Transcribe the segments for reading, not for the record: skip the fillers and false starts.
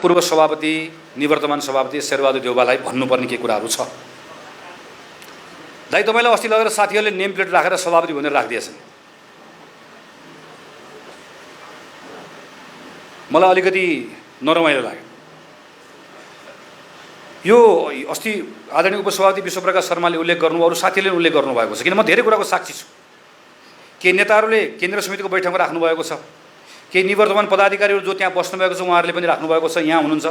पूर्व सभापति निवर्तमान सभापति शेरबहादुर देउवालाई भन्नुपर्ने के कुराहरू छ। दाइ तपाईलाई अस्ति लगेर साथीहरूले नेम प्लेट राखेर सभापति भनेर राखिदिएछन्। मलाई अलिकति नरमाइलो लाग्यो। यो अस्ति आदरणीय उपसभापति विश्वप्रकाश शर्माले उल्लेख गर्नु, अरू साथीहरूले उल्लेख गर्नुभएको छ। किन म धेरै कुराको साक्षी छु। केही नेताहरूले केन्द्र समितिको बैठकमा राख्नुभएको छ, केही निवर्तमान पदाधिकारीहरू जो त्यहाँ बस्नुभएको छ उहाँहरूले पनि राख्नुभएको छ, यहाँ हुनुहुन्छ।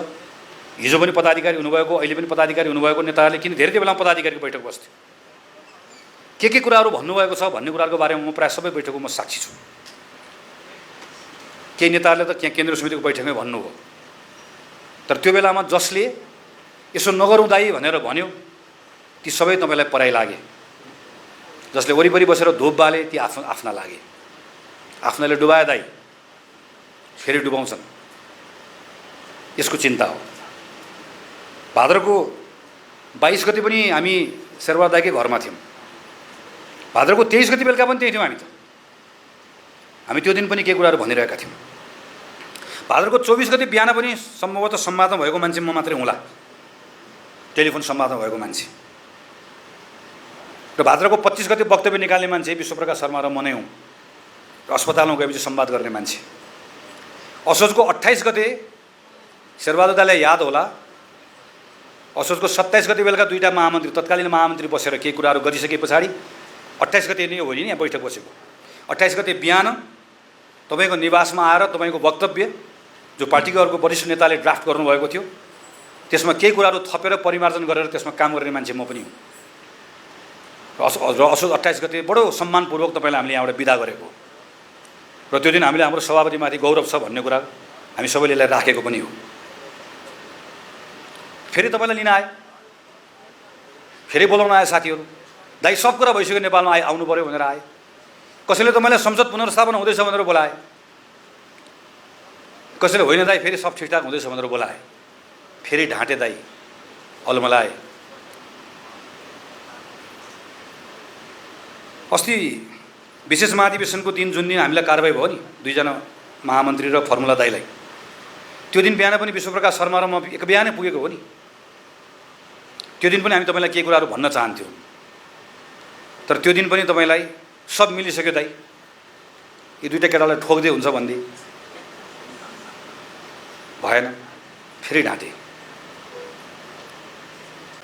हिजो पनि पदाधिकारी हुनुभएको, अहिले पनि पदाधिकारी हुनुभएको नेताहरूले किन धेरै बेला पदाधिकारीको बैठक बस्थ्यो, के कुराहरू भन्नुभएको छ भन्ने कुराको बारेमा म प्रायः सबै बैठकको म साक्षी छु। केही नेताहरूले त त्यहाँ केन्द्र समितिको बैठकमै भन्नुभयो, तर त्यो बेलामा जसले यसो नगरौँ दाइ भनेर भन्यो ती सबै तपाईँलाई पराइ लागे। जसले वरिपरि बसेर धोप बाले ती आफ्ना लागे। आफ्नाले डुबाए दाइ फेरि डुबाउँछन्, यसको चिन्ता हो। भाद्रको 22 गते पनि हामी शेरबहादुर दाइकै घरमा थियौँ। भाद्रको 23 गते बेलुका पनि त्यही थियौँ हामी त्यो दिन पनि के कुराहरू भनिरहेका थियौँ। भाद्रको 24 गते बिहान पनि सम्भवतः संवादमा भएको मान्छे म मात्रै हुँला, टेलिफोन संवादमा भएको मान्छे। र भाद्रको 25 गते वक्तव्य निकाल्ने मान्छे विश्वप्रकाश शर्मा र म नै हुँ, र अस्पतालमा गएपछि संवाद गर्ने मान्छे। असोजको 28 गते शेरबहादुर दाइलाई याद होला, असोजको 27 गते बेलुका दुईटा महामन्त्री, तत्कालीन महामन्त्री बसेर केही कुराहरू गरिसके पछाडि 28 गते नै हो नि यहाँ बैठक बसेको। 28 गते बिहान तपाईँको निवासमा आएर तपाईँको वक्तव्य जो पार्टीको अर्को वरिष्ठ नेताले ड्राफ्ट गर्नुभएको थियो त्यसमा केही कुराहरू थपेर परिमार्जन गरेर त्यसमा काम गर्ने मान्छे म पनि हुँ। र असोज 28 गते बडो सम्मानपूर्वक तपाईँलाई हामीले यहाँबाट बिदा गरेको, र त्यो दिन हामीले हाम्रो सभापतिमाथि गौरव छ भन्ने कुरा हामी सबैले यसलाई राखेको पनि हो। फेरि तपाईँलाई लिन आए, फेरि बोलाउन आए साथीहरू, दाइ सब कुरा भइसक्यो नेपालमा आउनु पऱ्यो भनेर आए। कसैले तपाईँलाई संसद पुनर्स्थापना हुँदैछ भनेर बोलाए, कसैले होइन दाइ फेरि सब ठिकठाक हुँदैछ भनेर बोलाए। फेरि ढाँटे दाइ, अलमलाए। अस्ति विशेष महाधिवेशनको दिन जुन दिन हामीलाई कारबाही भयो नि दुईजना महामन्त्री र फर्मुला दाइलाई, त्यो दिन बिहान पनि विश्वप्रकाश शर्मा र म एक बिहानै पुगेको हो नि। त्यो दिन पनि हामी तपाईँलाई केही कुराहरू भन्न चाहन्थ्यौँ, तर त्यो दिन पनि तपाईँलाई सब मिलिसक्यो दाइ, यी दुईटा केटालाई ठोक्दै हुन्छ भन्दै भएन। फेरि ढाँटे।